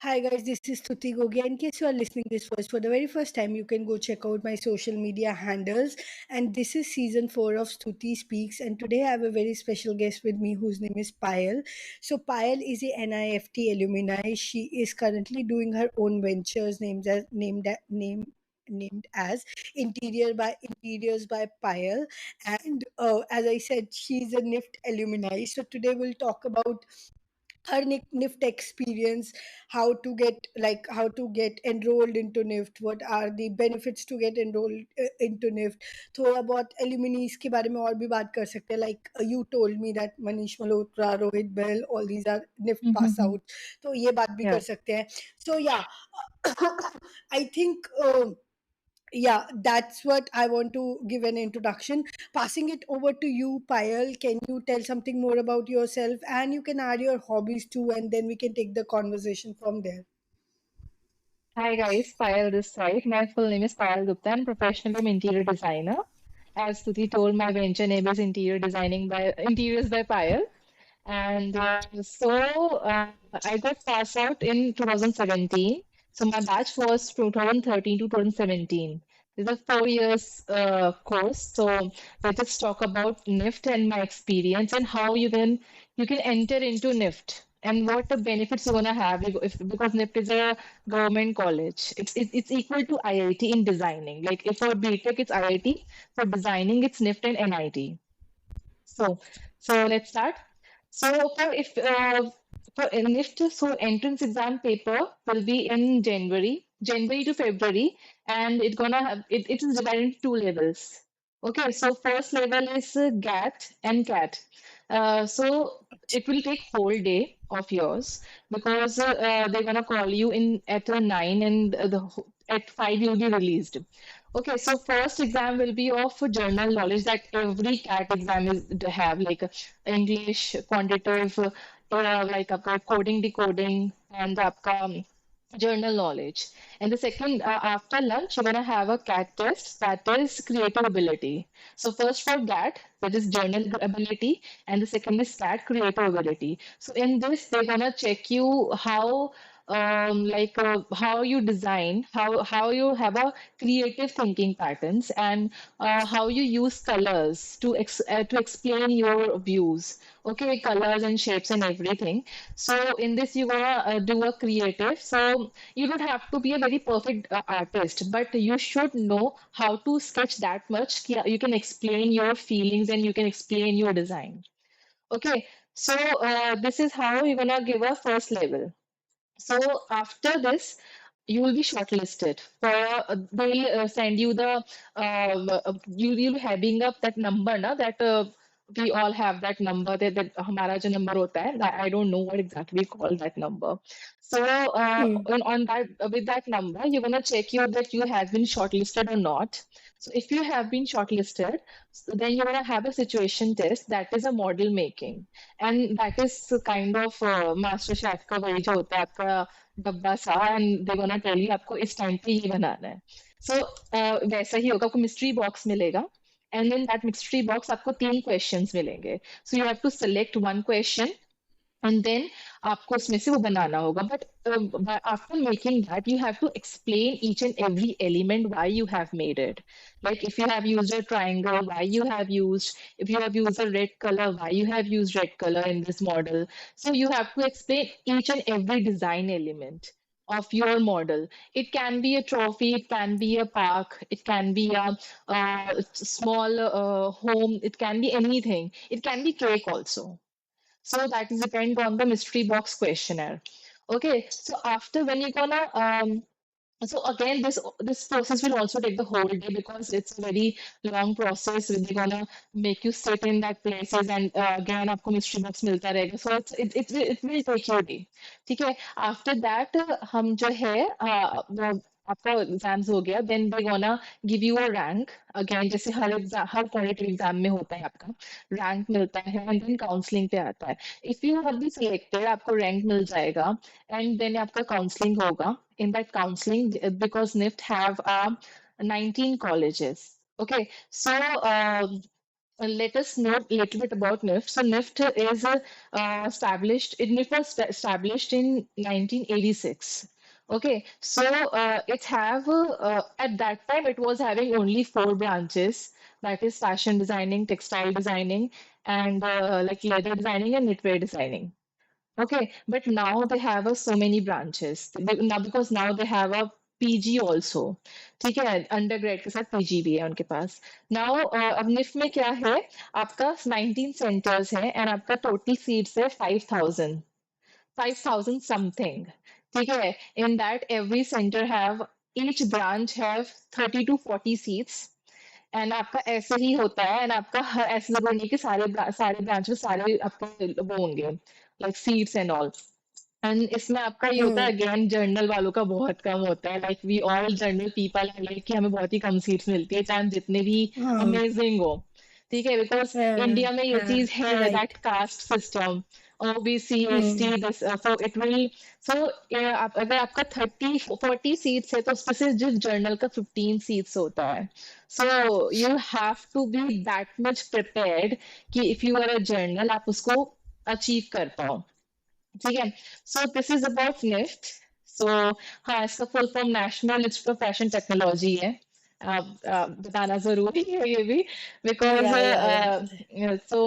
Hi guys, this is Stuti Gogia. In case you are listening this first for the very first time, you can go check out my social media handles. And this is season 4 of Stuti Speaks. And today I have a very special guest with me whose name is Payal. So Payal is a NIFT alumni. She is currently doing her own ventures named as Interiors by Payal. And as I said, she's a NIFT alumni. So today we'll talk about her NIFT experience, how to get enrolled into NIFT, what are the benefits to get enrolled into NIFT. थोड़ा बहुत alumnis के बारे में और भी बात कर सकते हैं, like you told me that Manish Malhotra, Rohit Bell, all these are NIFT pass Mm-hmm. out, तो ये बात भी कर Yeah. सकते हैं. So yeah, I think yeah, that's what I want to give an introduction. Passing it over to you, Payal. Can you tell something more about yourself? And you can add your hobbies too, and then we can take the conversation from there. Hi guys, Payal this side. My full name is Payal Gupta. I'm professionally an interior designer. As Stuti told, my venture name is Interiors by Payal. And I got passed out in 2017. So my batch was 2013 to 2017. It's a 4 years course. So let's just talk about NIFT and my experience and how you can enter into NIFT and what the benefits you're gonna have because NIFT is a government college. It's equal to IIT in designing. Like if for BTech it's IIT, for designing it's NIFT and NIT. So, so let's start. So for NIFT, so entrance exam paper will be in January to February, and it is divided into two levels. Okay, so first level is GAT and CAT. So it will take whole day of yours because they're gonna call you in at 9 and at 5 you'll be released. Okay, so first exam will be of general knowledge that every CAT exam is to have like English, quantitative, like आपका coding, decoding, and आपका journal knowledge. And the second, after lunch, you're gonna have a CAT test that is creative ability. So first for GAT, that is journal ability, and the second is CAT creative ability. So in this, they're gonna check you how you design, how you have a creative thinking patterns, and how you use colors to explain your views. Okay, colors and shapes and everything. So in this, you wanna do a creative. So you don't have to be a very perfect artist, but you should know how to sketch that much. You can explain your feelings and you can explain your design. Okay, so this is how you're gonna give a first level. So after this, you will be shortlisted for. They'll send you you'll be having up that number, na that. We all have that number that हमारा जो number होता है. I don't know what exactly we call that number. So Hmm. on that with that number, you're gonna check you that you have been shortlisted or not. So if you have been shortlisted, so then you're gonna have a situation test that is a model making, and that is kind of master chef का वही जो होता है आपका डब्बा सा and they gonna tell you आपको इस टाइम पे ही बनाना है सो वैसा ही होगा आपको मिस्ट्री बॉक्स मिलेगा and in that mystery box आपको 3 क्वेश्चंस मिलेंगे so you have to select 1 question and then आपको उसमें से वो बनाना होगा but after making that you have to explain each and every element why you have made it like if you have used a triangle why you have used if you have used a red color why you have used red color in this model so you have to explain each and every design element of your model. It can be a trophy, it can be a park, it can be a small home, it can be anything, it can be cake also. So that is depend on the mystery box questionnaire. Okay, so after when you're gonna so again this process will also take the whole day because it's a very long process. They're gonna make you sit in that places and again आपको mystery box मिलता रहेगा. So it will take your day. ठीक है. After that हम जो है आपका exams हो गया then they gonna give you a rank again जैसे हर कॉलेज एग्जाम में होता है आपका रैंक मिलता है एंड देन काउंसलिंग पे आता है if you have be selected आपको रैंक मिल जाएगा एंड देन आपका काउंसलिंग होगा in that counseling because NIFT have 19 colleges. Okay, so let us know a little bit about NIFT. So NIFT is established. NIFT was established in 1986. Okay, so it have at that time it was having only four branches. That is fashion designing, textile designing, and like leather designing and knitwear designing. Okay, but now they have so many branches. Now because now they have a PG also. ठीक है, undergrad के साथ PG भी है उनके पास. Now अब NIFT में क्या है? आपका 19 सेंटर्स है एंड आपका टोटल सीट्स है 5,000 something. ठीक है, in that every center have each branch have 30 to 40 seats. And आपका ऐसे ही होता है एंड आपका ऐसे जरूरी नहीं कि सारे ब्रांच में सारे आपके वो होंगे like seats and all. And इसमें आपका ये होता है Hmm. अगेन जर्नल वालों का बहुत कम होता है like we all general people है लाइक कि हमें बहुत ही कम सीट्स मिलती है चाहे हम जितने भी Hmm. अमेजिंग हो. ठीक है, बिकॉज इंडिया में ये चीज है Right. That caste system OBC ST Hmm. So it will so अगर आपका 30-40 सीट्स है तो उसमें से जिस जर्नल का 15 सीट्स होता है. So you have to be that much prepared कि if you are a general आप उसको अचीव कर पाओ. ठीक है, so this is about NIFT. So हाँ, इसका full form National Institute of Fashion Technology है. बताना जरूरी है ये भी because Yeah, yeah, yeah. So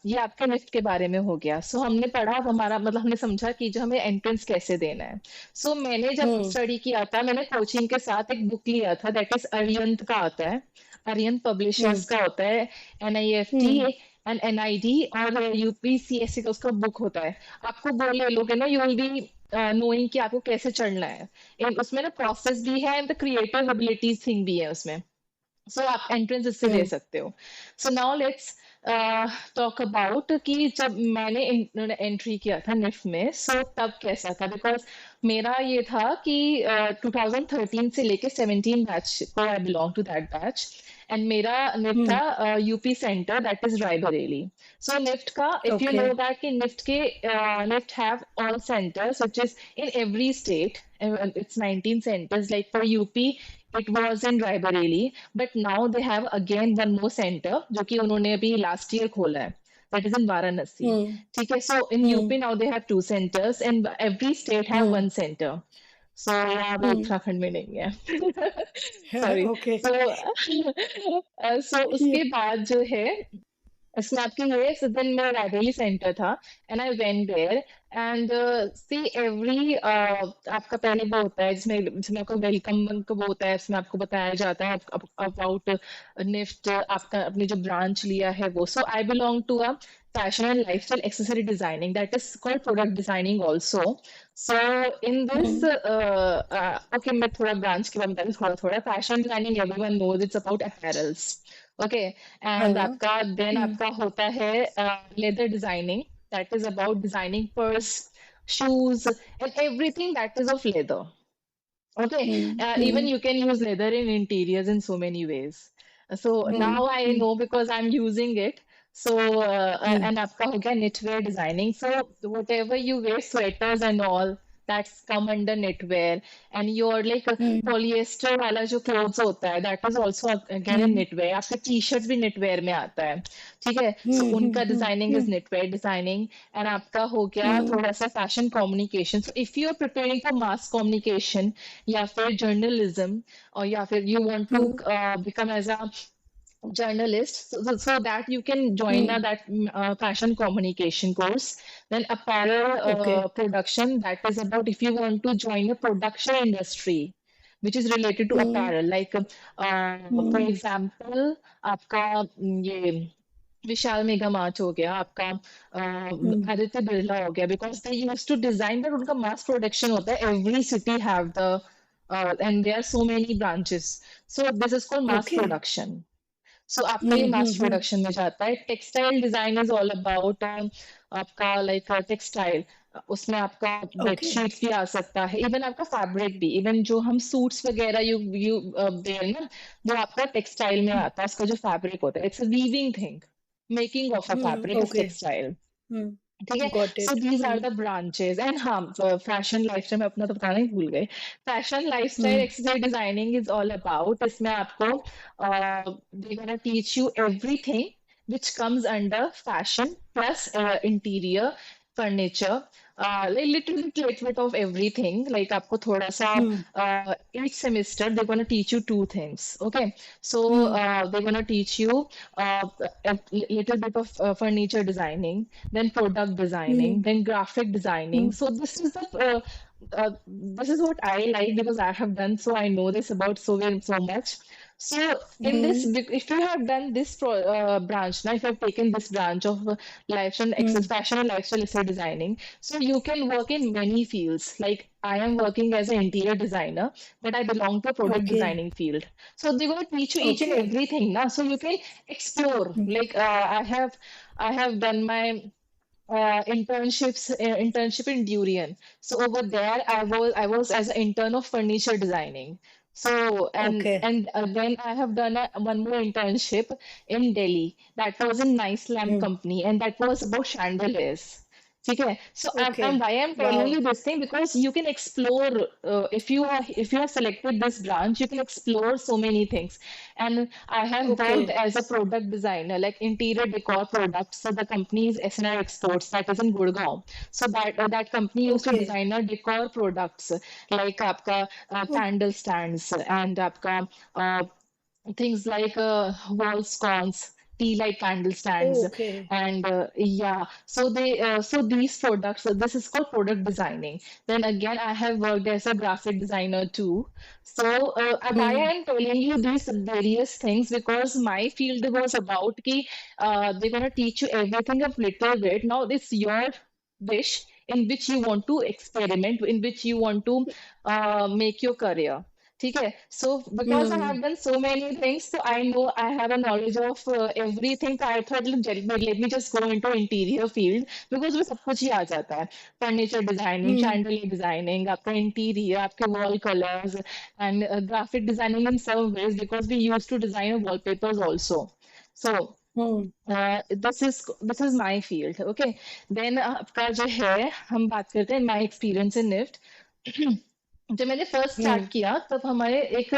ये आपके निफ्ट के बारे में हो गया. सो हमने पढ़ा, अब हमारा मतलब हमने समझा कि जो हमें एंट्रेंस कैसे देना है. सो मैंने जब Hmm. स्टडी किया था मैंने कोचिंग के साथ एक बुक लिया था दैट इज अरियंत का आता है. अरियंत पब्लिशर्स Hmm. का होता है NIFT Hmm. एंड NID और UPCSC का उसका बुक होता है. आपको वो ले लोगे ना यू विल बी नोइंग कि आपको कैसे चढ़ना है. उसमें ना प्रोसेस भी है and the creative abilities thing भी है उसमें. सो आप एंट्रेंस इससे दे Hmm. सकते हो. So now let's talk about कि जब मैंने एंट्री किया था निफ्ट में सो तब कैसा था. बिकॉज मेरा ये था कि 2013 से लेके 17 बैच को I belong to that batch and मेरा निफ्ट Hmm. था UP centre that is Raebareli. So NIFT का if you know Okay. That कि निफ्ट के NIFT have all centres which is in every state. It's 19 centers like for UP it was in Raebareli but now they have again one more center जो कि उन्होंने अभी last year खोला है that is in Varanasi. Hmm. ठीक है, so in Hmm. UP now they have two centers and every state have Hmm. one center. So यहाँ वो Hmm. उत्तराखंड में नहीं है. Sorry. Okay. So so Yeah. उसके बाद जो है इसमें आपके ये देन मेरा रायबरेली सेंटर था and I went there and see every आपका पहले वो होता है जिसमें जिसमें आपको वेलकम का वो होता है इसमें आपको बताया जाता है अबाउट निफ्ट आपका अपने जो ब्रांच लिया है वो. So I belong to a fashion and lifestyle accessory designing that is called product designing also. So in this Hmm. okay मैं थोड़ा ब्रांच के बारे में बता दूं थोड़ा थोड़ा. Fashion designing everyone knows it's about apparels. Okay, and हाँ. आपका देन Hmm. आपका होता है leather designing that is about designing purse shoes and everything that is of leather. Okay, Hmm. even Hmm. you can use leather in interiors in so many ways. So Hmm. now I Hmm. know because I'm using it. So Hmm. and आपका हो गया knitwear designing. So whatever you wear, sweaters and all, that's come under knitwear. And your like Hmm. polyester वाला जो clothes होता है, that is also again in Hmm. knitwear. आपका t-shirts भी knitwear में आता है. ठीक है, so Hmm. उनका Hmm. designing is Hmm. knitwear designing. And आपका हो गया Hmm. थोड़ा सा fashion communication. So if you are preparing for mass communication या फिर जर्नलिज्म और या फिर you want to Hmm. become as a journalist so that you can join Hmm. that fashion communication course. Then apparel Okay. production that is about if you want to join a production industry which is related to Hmm. apparel like for Hmm. example आपका ये विशाल mega mart हो गया आपका Hmm. Aditya Birla हो गया because they use to design but उनका mass production होता है every city have the and there are so many branches. So this is called mass Okay. Production. So आपका ये Hmm. Mass Hmm. Hmm. Production में जाता है. Textile design is all about आपका like textile. उसमें आपका Okay. बेडशीट भी आ सकता है इवन आपका फैब्रिक भी इवन जो हम सूट्स वगैरह यू यू देयर ना वो आपका टेक्सटाइल में आता है. उसका जो फैब्रिक होता है it's a weaving thing. Making of a Hmm. fabric is Okay. textile. Hmm. ठीक है. Got so it. These are Hmm. The branches. And हाँ, फैशन लाइफस्टाइल में अपना तो बताना ही भूल गए. Fashion lifestyle Hmm. Accessory designing is all about, इसमें आपको they gonna teach you everything which comes under fashion plus interior furniture, like little bit of everything. Like आपको थोड़ा सा Hmm. each semester they're gonna teach you two things. Okay, so Hmm. they're gonna teach you a little bit of furniture designing, then product designing, Hmm. then graphic designing. Hmm. So this is what I like because I have done, so I know this about so much. So in this, Hmm. if you have done this branch, now if you have taken this branch of lifestyle access Hmm. fashion and lifestyle accessory designing, so you can work in many fields. Like I am working as an interior designer, but I belong to a product Okay. designing field. So they're going to teach you each and Okay. everything now, so you can explore. Hmm. Like I have done my internship in Durian. So over there, I was as an intern of furniture designing. So Okay. then I have done one more internship in Delhi. That was in Nice Lamp Hmm. Company, and that was about chandeliers. Okay, so I'm Okay. why I'm telling you Wow. this thing, because you can explore, if you have selected this branch, you can explore so many things. And I have worked Okay. as a product designer, like interior decor products. So the company is SNR Exports, that is in Gurgaon. So that company used to Okay. design decor products, like आपका Oh, candle stands and आपका things like wall sconces, tea light candle stands, okay. and yeah. So these products. So this is called product designing. Then again, I have worked as a graphic designer too. So why Hmm. I'm telling you these various things, because my field was about ki they're gonna teach you everything a little bit. Now it's your wish in which you want to experiment, in which you want to make your career. ठीक है. So because I Hmm. have done so many things, so I know I have a knowledge of everything. So I thought let me just go into interior field, because वो सब कुछ ही आ जाता है. Furniture designing, Hmm. chandelier designing, आपका interior, आपके wall colors, and graphic designing in some ways, because we used to design wallpapers also. So Hmm. this is my field. Okay, then आपका जो है, हम बात करते हैं my experience in NIFT. जब मैंने फर्स्ट स्टार्ट Hmm. किया, तब हमारे एक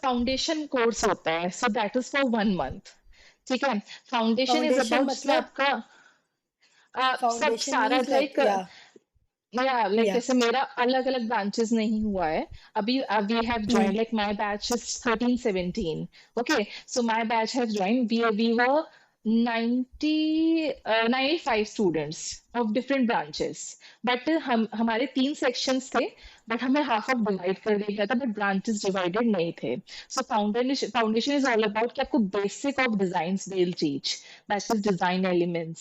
फाउंडेशन कोर्स होता है. So that is for 1 month. ठीक है. फाउंडेशन इज Foundation अबाउट जिसमें मतलब आपका सब foundation सारा means like लाइक, yeah. या लाइक Yeah. जैसे मेरा अलग अलग ब्रांचेस नहीं हुआ है अभी. We have Hmm. Join, like my batch is 13-17. Okay, so my batch have join, we were 95 students of different branches. But हम हमारे 3 सेक्शंस थे, बट हमें हाफ ऑफ डिवाइड कर दिया गया था, बट ब्रांचेस डिवाइडेड नहीं थे. सो फाउंडेशन इज ऑल अबाउट कि आपको basic of design will teach. That is design elements,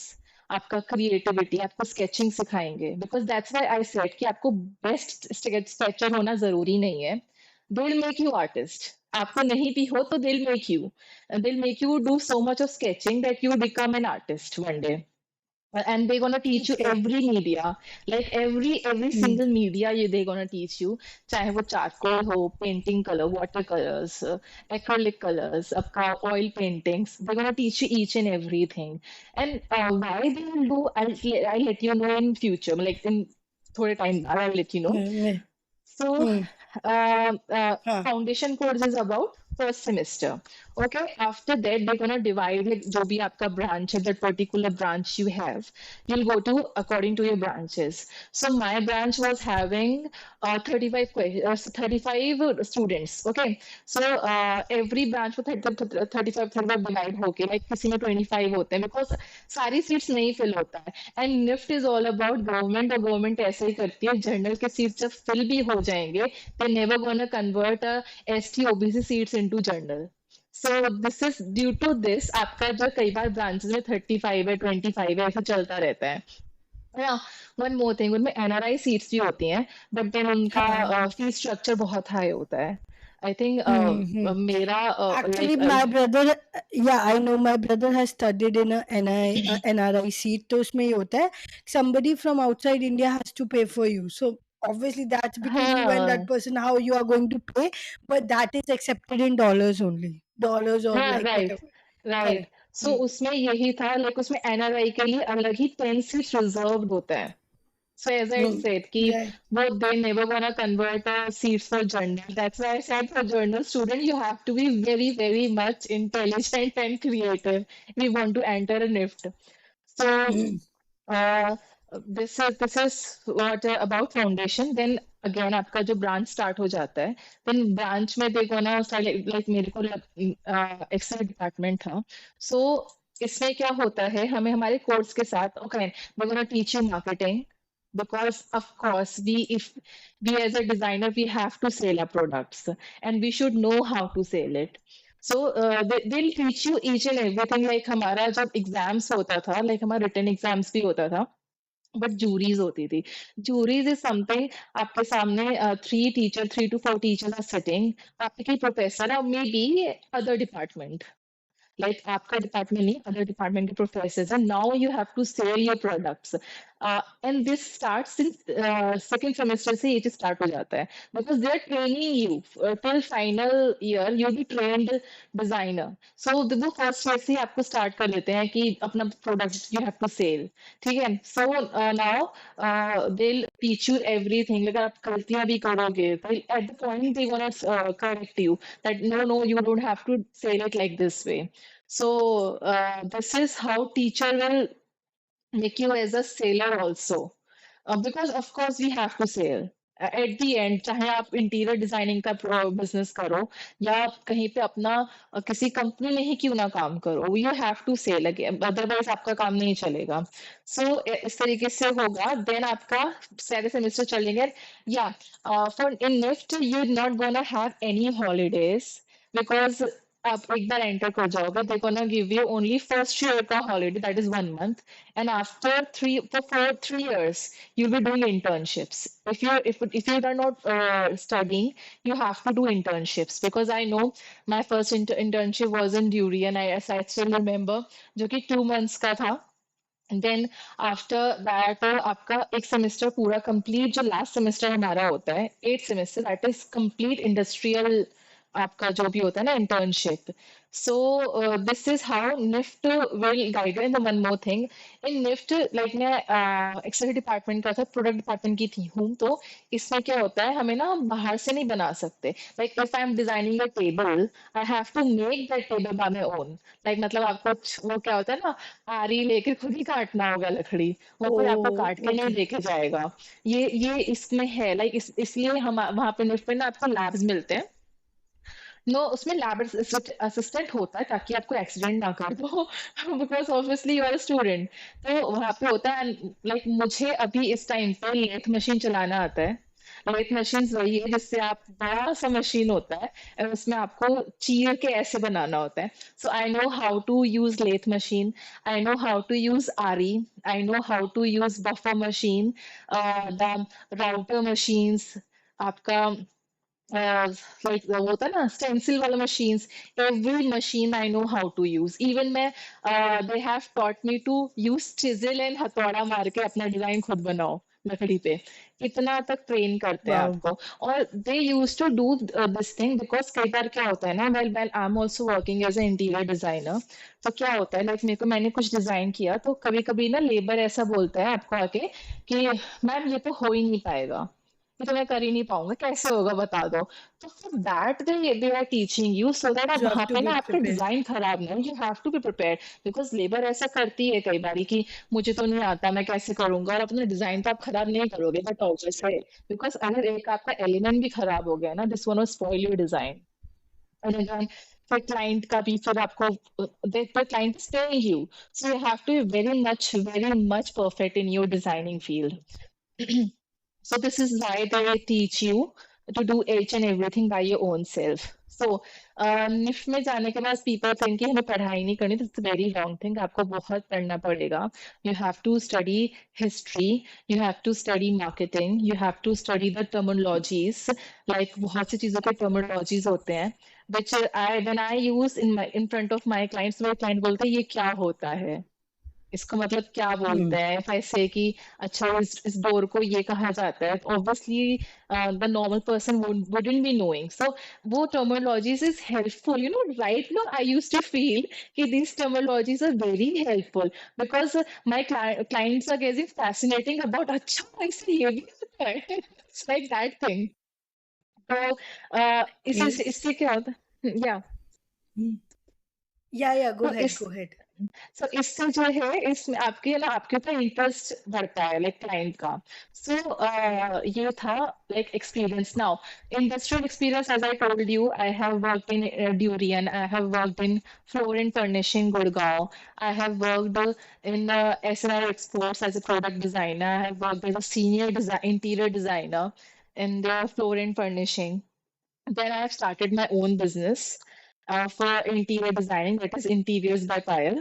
आपका क्रिएटिविटी, आपको स्केचिंग सिखाएंगे. Because that's why I said कि आपको बेस्ट स्केचर होना जरूरी नहीं है. They will make you artist. आपको नहीं भी हो तो they will make you do so much of sketching that you become an artist one day. And they're gonna teach you Okay. every media, like every Hmm. single media they're gonna teach you. चाहे वो charcoal हो, painting color, watercolors, acrylic colors, आपका oil paintings, they're gonna teach you each and everything. And why they will do, I'll let you know in future, like in थोड़े time I'll let you know. Hmm. So, Hmm. Huh. foundation course is about first semester. Okay, after that they're gonna divide, like जो भी आपका branch है, that particular branch you have, you'll go to according to your branches. So my branch was having 35 students. Okay, so every branch को 35 divide होके, like किसी में 25 होते हैं, because सारी सीट्स नहीं फिल होता है. And NIFT is all about government, और गवर्नमेंट ऐसे ही करती है. जनरल के सीट्स जब फिल भी हो जाएंगे, they never gonna convert ST OBC seats into general. So this is due to this, आपका जो कई बार ब्रांचेस में 35 है, 25 है, ऐसा चलता रहता है. या वन मोर थिंग, उनमें एनआरआई सीट्स भी होती हैं, बट देन उनका हाँ. फीस स्ट्रक्चर बहुत हाई होता है. I think Hmm. Hmm. मेरा Actually, like my brother, yeah, I know my brother has studied in a NRI seat. तो उसमें ये होता है, somebody from outside India has to pay for you. So obviously that's between you and that हाँ person how you are going to pay, but that is accepted in dollars only, dollars or हाँ, like right whatever. Right. Correct. सो उसमें यही था, like उसमें NRI के लिए अलग ही 10 seats reserved होता है. So as I Hmm. said, कि Right. but they never gonna convert seats for journal. That's why I said for journal student you have to be very very much intelligent and creative if you want to enter a NIFT. So Hmm. uh, this is what about foundation. Then again आपका जो branch start हो जाता है, then branch में देखो ना, like मेरे को एक्सेल डिपार्टमेंट था. So इसमें क्या होता है, हमें हमारे कोर्स के साथ okay we're gonna teach you marketing, because of course we as a designer we have to sell our products and we should know how to sell it. So they'll teach you each and everything. Like हमारा जब exams होता था, like हमारा written exams भी होता था, but juries होती थी. जूरीज इज समथिंग, आपके सामने three two four teachers are sitting, आपके प्रोफेसर और maybe other department, like आपका डिपार्टमेंट नहीं, अदर डिपार्टमेंट के प्रोफेसर्स हैं. Now you have to sell your products, and this start since second semester से ये चीज स्टार्ट हो जाता है, because they are training you till final year, you be trained designer. So वो फर्स्ट ईयर से ही आपको स्टार्ट कर देते हैं कि अपना product you have to sell. ठीक है. So now they teach you everything. अगर आप गलतियां भी करोगे तो at the point they want to correct you that no, you don't have to say it like this way. So this is how teacher will make you as a sailor also, because of course we have to sail at the end. चाहे आप interior designing का business करो या आप कहीं पे अपना किसी कंपनी में ही क्यों ना काम करो, you have to sell again, otherwise आपका काम नहीं चलेगा. सो इस तरीके से होगा. देन आपका सारे सेमेस्टर चलेंगे. या for in NIFT you not gonna have any holidays, because आप एक बार एंटर कर जाओगे, they gonna give you only first year का holiday, that is 1 month. And after 3 years you'll be doing internships. If you are not studying, you have to do internships, because I know my first internship was in Durian. I still remember, जो कि 2 months का था. Then after that आपका एक semester पूरा complete, जो last semester हमारा होता है 8 semester, that is complete industrial, आपका जो भी होता है ना internship. So this is how NIFT will guide. In one more thing in NIFT, like मैं एक्सेल डिपार्टमेंट का था, प्रोडक्ट डिपार्टमेंट की थी हूँ, तो इसमें क्या होता है, हमें ना बाहर से नहीं बना सकते. Like if I am designing a table, I have to make that table by my own. Like मतलब आपको वो क्या होता है ना, आरी लेके खुद ही काटना होगा लकड़ी, वो कोई आपको Oh, काट के नहीं okay. लेके जाएगा. ये इसमें है. लाइक इसलिए हम वहां पे निफ्ट पे ना आपको लैब्स मिलते हैं. नो, उसमें लैब असिस्टेंट होता है ताकि आपको एक्सीडेंट ना कर दो, because obviously you are student. तो वहां पे होता है. लाइक मुझे अभी इस टाइम पे लेथ मशीन चलाना आता है. लेथ मशीन वही है जिससे आप, बड़ा सा मशीन होता है और उसमें आपको चीर के ऐसे बनाना होता है. So I know how to use lathe machine, I know how to use आरी, I know how to use buffer machine, the router machines, आपका लाइक वो होता है ना स्टेंसिल वाला machines. Every machine I know how to use. Even मैं, they have taught me to use chisel and हथौड़ा मार के अपना डिजाइन खुद बनाओ लकड़ी पे. इतना तक ट्रेन करते हैं Wow. आपको. और they use to do this thing, because कई बार क्या होता है ना, well well I am also working as a interior designer. तो क्या होता है, लाइक मेरे को, मैंने कुछ डिजाइन किया तो कभी कभी ना लेबर ऐसा बोलता है आपको आके कि मैम ये तो हो ही नहीं पाएगा, ये तो मैं कर ही नहीं पाऊंगा, कैसे होगा बता दो. तो for that they are teaching you, so that आप You वहां have to पे be ना आपका prepared. डिजाइन खराब ना, you have to be prepared. Because labour ऐसा करती है कई बारी कि मुझे तो नहीं आता, मैं कैसे करूंगा, और अपना डिजाइन तो आप खराब नहीं करोगे, बट ऑब्वियसली बिकॉज अगर एक आपका एलिमेंट भी खराब हो गया ना, this one will spoil your design. And again फिर क्लाइंट का भी, फिर आपको, the client is paying you, so you have to be very much perfect in your designing field. So this is why they teach you to do each and everything by your own self. So NIFT में जाने के बाद people think कि हमें पढ़ाई नहीं करनी. That's a very wrong thing. आपको बहुत पढ़ना पड़ेगा. You have to study history. You have to study marketing. You have to study the terminologies. Like बहुत सी चीजों के terminologies होते हैं. When I use in front of my clients, मेरे client बोलते हैं ये क्या होता है. इसको मतलब क्या Hmm. बोलते हैं, if I say कि अच्छा इस डोर को ये कहा जाता है, obviously the normal person wouldn't be knowing. So वो terminologies is helpful. You know, right now I used to feel कि these terminologies are very helpful because my clients are getting fascinating about अच्छा इसे ये भी होता है. It's like that thing. तो Yes. इससे क्या होता है? Yeah. Hmm. Yeah, go तो ahead, इस go ahead. सो इससे जो है इसमें आपके ना आपके ऊपर इंटरेस्ट बढ़ता है लाइक क्लाइंट का. सो ये था like experience. Now industrial experience, as I told you, I have worked in Durian, I have worked in floor and furnishing Gurgaon, I have worked in SNR Exports as a product designer, I have worked as a senior interior designer in the floor and furnishing. Then I have started my own business for interior designing, that is Interiors by Payal.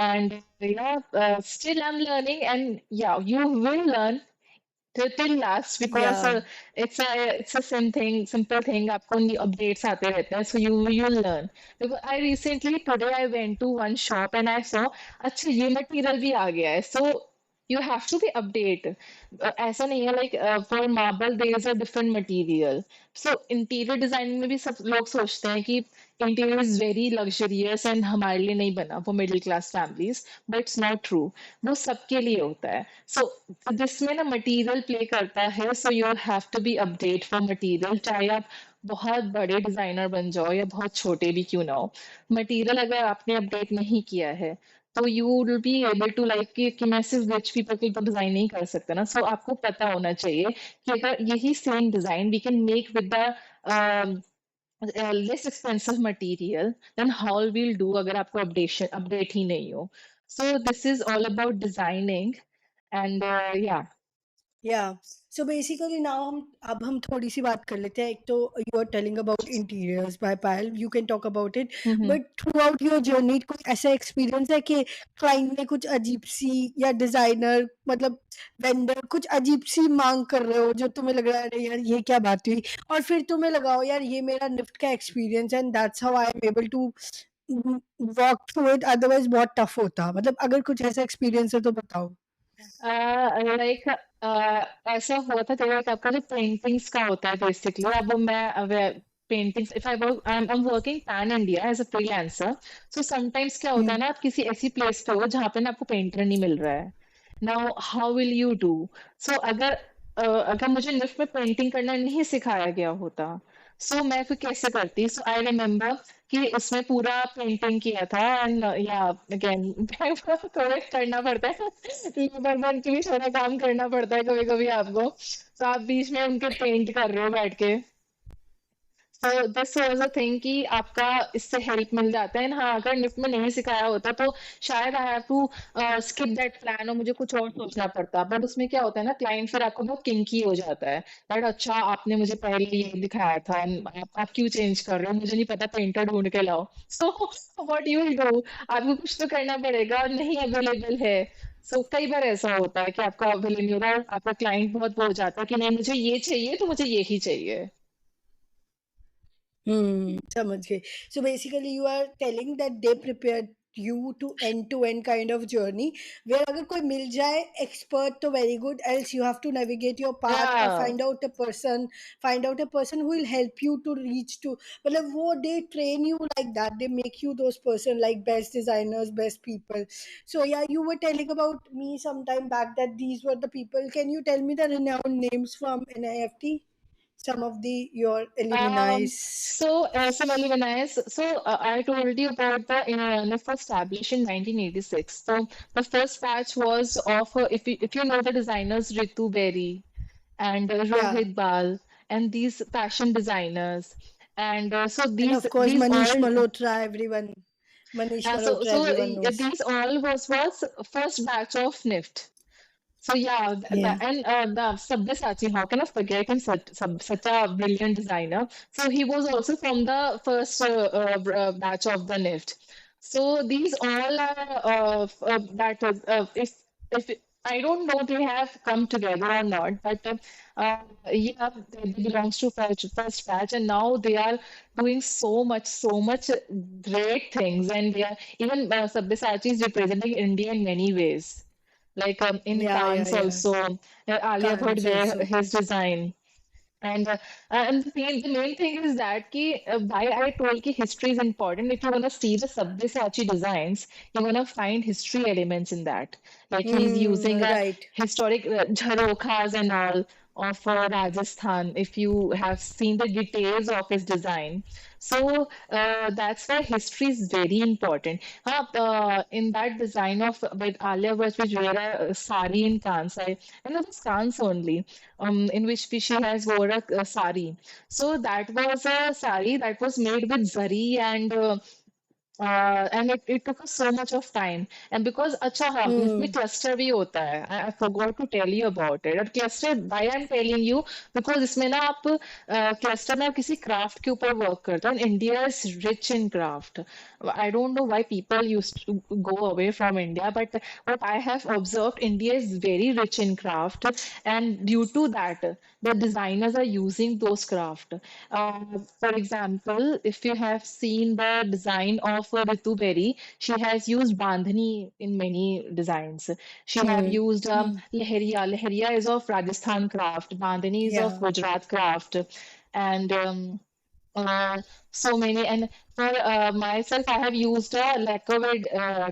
And yeah, still I'm learning, and yeah, you will learn till last because Yeah. it's a simple thing. आपको new updates आते रहते हैं, so you'll learn. Because I recently today I went to one shop and I saw अच्छा ये material भी आ गया है, so you have to be update. ऐसा नहीं है like for marble there is a different material. So interior designing में भी सब लोग सोचते हैं कि interior is very luxurious and हमारे लिए नहीं बना for middle class families, but it's not true. वो सबके लिए होता है. So जिसमें ना मटेरियल प्ले करता है, so you have to be update for material, चाहे आप बहुत बड़े डिजाइनर बन जाओ या बहुत छोटे भी क्यों ना हो. मटेरियल अगर आपने अपडेट नहीं किया है तो you will be able to like कि मैं सिर्फ रिच पीपल के तो डिजाइन नहीं कर सकता ना. सो आपको पता होना चाहिए कि अगर यही same design we can make with the less expensive material then how will do अगर आपको अपडेट ही नहीं हो. So this is all about designing. And yeah. या सो बेसिकली नाउ हम थोड़ी सी बात कर लेते हैं. एक तो you are telling about interiors by Payal, you can talk about it. Mm-hmm. But throughout your journey कोई ऐसा एक्सपीरियंस है कि क्लाइंट ने कुछ अजीब सी, या डिजाइनर मतलब वेंडर कुछ अजीब सी मांग कर रहे हो जो तुम्हें लग रहा है अरे यार ये क्या बात हुई, और फिर तुम्हें लगाओ यार ये मेरा निफ्ट का एक्सपीरियंस है and that's how I am able to walk through it, otherwise बहुत टफ होता. मतलब अगर कुछ ऐसा एक्सपीरियंस है तो बताओ. लाइक ऐसा हुआ था जब एक आपका जो पेंटिंग्स का होता है बेसिकली. अब मैं paintings if I work I am working pan India as a freelancer. So sometimes क्या होता है ना, आप किसी ऐसी प्लेस पे हो जहाँ पे ना आपको पेंटर नहीं मिल रहा है. Now how will you do. So अगर मुझे निफ्ट में पेंटिंग करना नहीं सिखाया गया होता, सो मैं फिर कैसे करती. सो आई रिमेम्बर कि उसमें पूरा पेंटिंग किया था. एंड या अगेन थोड़ा करना पड़ता है, लेबर बन के भी थोड़ा काम करना पड़ता है कभी कभी आपको. तो आप बीच में उनके पेंट कर रहे हो बैठ के. तो दिस वाज अ थिंग कि आपका इससे हेल्प मिल जाता है. हाँ, अगर निफ्ट में नहीं सिखाया होता तो शायद I have to skip that plan और मुझे कुछ और सोचना पड़ता. बट उसमें क्या होता है ना, क्लाइंट फिर आपको बहुत किंकी हो जाता है दैट अच्छा आपने मुझे पहले ये दिखाया था and आप क्यों चेंज कर रहे हो, मुझे नहीं पता, पेंटर ढूंढ के लाओ. So what you will do, आपको कुछ तो करना पड़ेगा और नहीं अवेलेबल है. सो कई बार ऐसा होता है कि आपका अवेलेबल नहीं हो रहा, आपका क्लाइंट बहुत वो हो जाता है कि नहीं मुझे ये चाहिए तो मुझे ये ही चाहिए. समझ गई. So basically you are telling that they prepared you to end kind of journey, where अगर कोई मिल जाए expert तो very good, else you have to navigate your path or Yeah. find out a person who will help you to reach to, मतलब वो they train you like that, they make you those person like best designers, best people. So yeah, you were telling about me some time back that these were the people. Can you tell me the renowned names from NIFT? Some of the your alumni's. Similarly, when I told you about the established in 1986. So the first batch was of if you know the designers Ritu Berry and Yeah, Rohit Bal and these fashion designers. And so and these of course these Manish all Malhotra, everyone. Manish uh, so Malhotra, so everyone knows. these all was first batch of NIFT. So yeah, Yeah. and the Sabyasachi, how can I forget him? Such a brilliant designer. So he was also from the first batch of the NIFT. So these all are that if I don't know they have come together or not, but yeah, they belongs to first batch, and now they are doing so much great things, and they are even Sabyasachi is representing India in many ways. Like in Yeah, yeah, Cannes yeah. also, Alia Bhatt Can't wear also. his design. And the main thing is that why I told ki history is important. If you want to see the Sabyasachi designs, you're going to find history elements in that. Like he's using a Right. historic jharokhas and all of Rajasthan. If you have seen the details of his design, so that's why history is very important. In that design of with Alia Bhatt, which wear a sari in Kansai, and not just Kans only, in which she has wore a sari. So that was a sari that was made with zari and it took us so much of time. And because अच्छा हाँ इसमें Hmm. cluster भी होता है. I forgot to tell you about it. और cluster why I'm telling you because इसमें ना आप cluster में आप किसी craft के ऊपर work करते हो. And India is rich in craft. I don't know why people used to go away from India, but what I have observed, India is very rich in craft, and due to that, the designers are using those craft. For example, if you have seen the design of Ritu Berry, she has used bandhani in many designs. She have Hmm. used Hmm. Leheriya. Leheriya is of Rajasthan craft. Bandhani is of Yeah. Gujarat craft. And uh, so many. And for myself, I have used a lacquer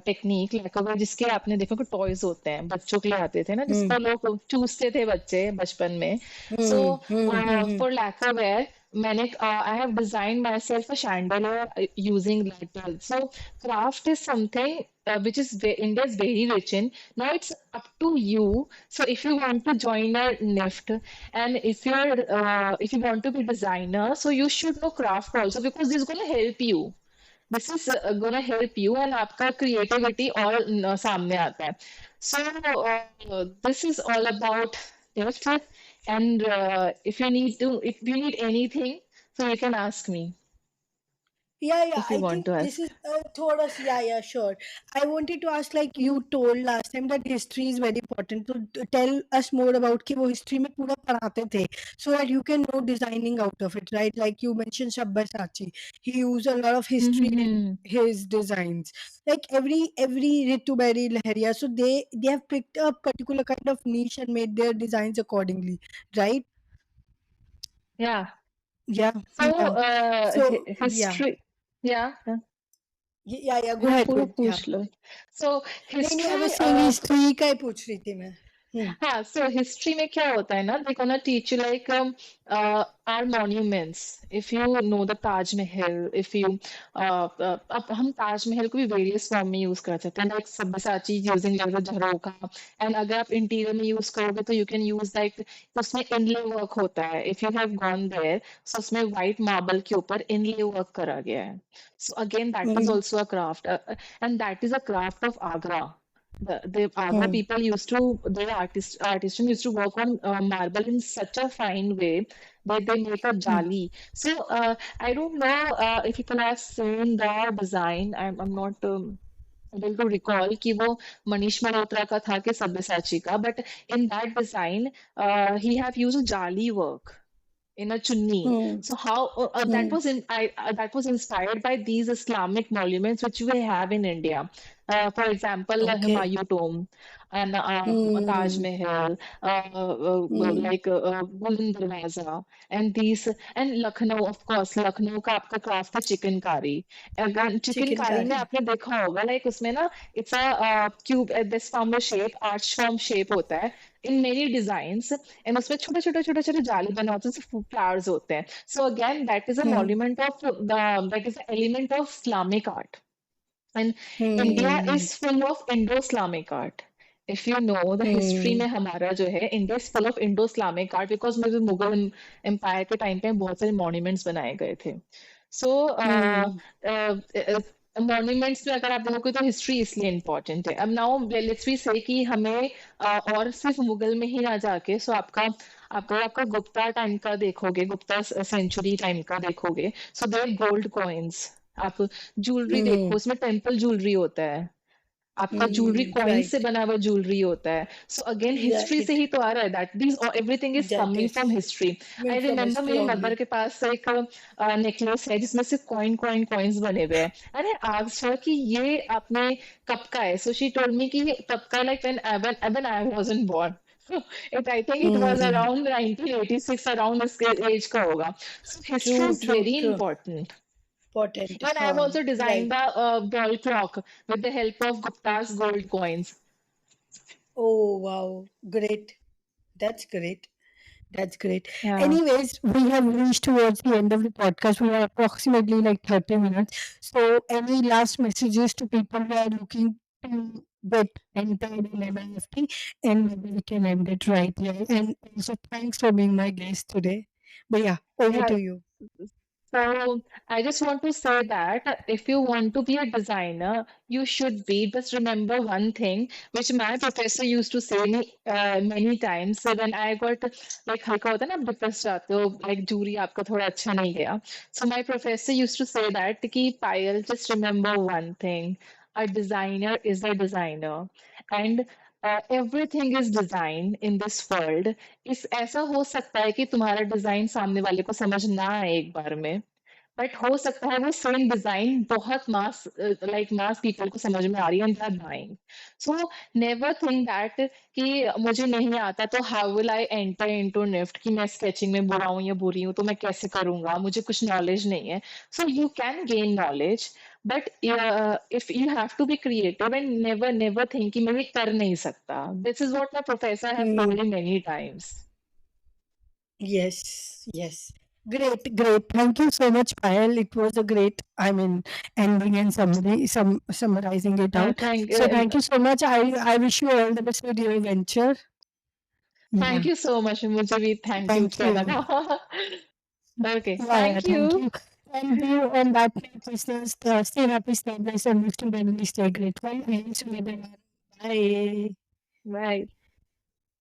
technique. Lacquer जिसके आपने देखो कि toys होते हैं बच्चों के लिए आते थे ना Hmm. जिसको लोग चूसते थे बच्चे बचपन में. So Hmm. Hmm. Hmm. for lacquerware, I have designed myself a chandelier using that. So craft is something India is very rich in. Now it's up to you. So if you want to join a NIFT and if you want to be designer, so you should know craft also because this is going to help you. This is gonna help you and आपका creativity और सामने आता है. So this is all about this. And if you need anything, so you can ask me Yeah, yeah. if you I want think to this ask. is thoda yeah, yeah, sure. I wanted to ask, like you told last time that history is very important. So tell us more about कि वो history में पूरा पढ़ाते थे, so that you can know designing out of it, right? Like you mentioned Sabyasachi, he used a lot of history in Mm-hmm. his designs. Like every Ritu Berry Leheria, so they have picked a particular kind of niche and made their designs accordingly, right? Yeah. Yeah, So yeah. So yeah, history. Yeah. yeah, yeah. Go हाँ ahead, go पूरा ahead. Yeah. पूछ लो. So नहीं, नहीं, आई history was saying history का ही पूछ रही थी मैं। हुँ, हाँ, so history में क्या होता है ना, they're gonna teach you like our monuments. If you know the Taj Mahal, if you अब हम ताज महल को भी various form में use कर सकते हैं, like Sabyasachi is using like the Jharokha, and अगर आप interior में use करोगे तो you can use like उसमें inlay work होता है. If you have gone there, so उसमें white marble के ऊपर inlay work करा गया है. So again, that is hmm, also a craft, and that is a craft of Agra. The Agra hmm, people artisan used to work on marble in such a fine way that they make a hmm. jali. So I don't know if people have seen the design. I'm not able to recall कि वो मनीष मल्होत्रा का था कि सब्यसाची का, but in that design he have used jali work in a chunni. Hmm, So how hmm, that was inspired by these Islamic monuments which we have in India. For example, okay. Humayun Tomb and Taj hmm, Mahal, hmm, like Golden Darwaza, and these and Lucknow, of course, Lucknow का आपका craft है चिकनकारी. अगर चिकनकारी में चिकनकारी। आपने देखा होगा, like उसमें ना it's a cube at this form of shape, arch form shape होता है. In many designs, and उसमें छोटे छोटे छोटे छोटे जाली बने होते हैं, सिर्फ flowers होते हैं. So again, that is a hmm, monument of that is an element of Islamic art. And India hmm, is full of Indo-Islamic art. If you know the history हुँ, में हमारा जो है India is full of Indo-Islamic art because में भी Mughal empire के time पे बहुत सारे monuments बनाए गए थे. So हुँ, मॉन्यूमेंट्स में अगर आप देखोगे तो हिस्ट्री इसलिए इम्पोर्टेंट है. अब नाउ लेट्स वी से कि हमें और सिर्फ मुगल में ही ना जाके सो आपका आपका गुप्ता टाइम का देखोगे, गुप्ता सेंचुरी टाइम का देखोगे, सो देयर गोल्ड कॉइन्स. आप ज्वेलरी हुँ, देखो, उसमें टेम्पल ज्वेलरी होता है. आपका ज्वेलरी कॉइन से Right. बना हुआ ज्वेलरी होता है. सो अगेन हिस्ट्री से Right. ही तो आ रहा है, that this everything is That coming from is history. coming I from remember history मेरी मदर only. के पास एक नेकलेस है जिसमें से कॉइन्स बने हुए हैं. अरे आस्क्ड हर कि ये आपने कब का है. सो शी टोल्ड मी कि ये तब का, like when I wasn't born. It I think it was Mm. Around 1986, around इसके एज का होगा. So history True, is true, very true. Important. Potent. And I have Huh. also designed Right. the ball clock with the help of Gupta's gold coins. Oh, wow. Great. That's great. That's great. Yeah. Anyways, we have reached towards the end of the podcast. We are approximately like 30 minutes. So, any last messages to people who are looking to get entered in MIFT? And maybe we can end it right here. And also, thanks for being my guest today. But yeah, over Yeah. to you. So I just want to say that if you want to be a designer, you should be. Just remember one thing, which my professor used to say me many times. So when I got like हल्का होता है ना, आप depressed जाते हो, like jury आपका थोड़ा अच्छा नहीं गया. So my professor used to say that कि Payal, just remember one thing: a designer is a designer, and everything is design in this world. इस ऐसा हो सकता है कि तुम्हारा डिजाइन सामने वाले को समझ ना आए एक बार में, बट हो सकता है वो सेम डिजाइन बहुत मास लाइक मास पीपल को समझ में आ रही है and they are buying. So never think that कि मुझे नहीं आता तो how will I enter into NIFT, कि मैं स्केचिंग में बुरा हूँ या बुरी हूँ तो मैं कैसे करूंगा, मुझे कुछ नॉलेज नहीं है. So you can gain knowledge, but if you have to be creative and never never think कि मैं ये कर नहीं सकता. This is what my professor have told Hmm. Me many times. Yes, yes. Great, great. Thank you so much, Payal. It was a great, I mean, ending and summary, summarizing it out. Thank So thank you so much. I wish you all the best with your venture. Thank Yeah. You so much. मुझे भी thank you Thank कहना you. था. Okay, Yeah, yeah, thank you. thank you. Thank you. On that note, listeners, stay happy, stay blessed, and live to stay grateful. And see you later. Bye. Bye.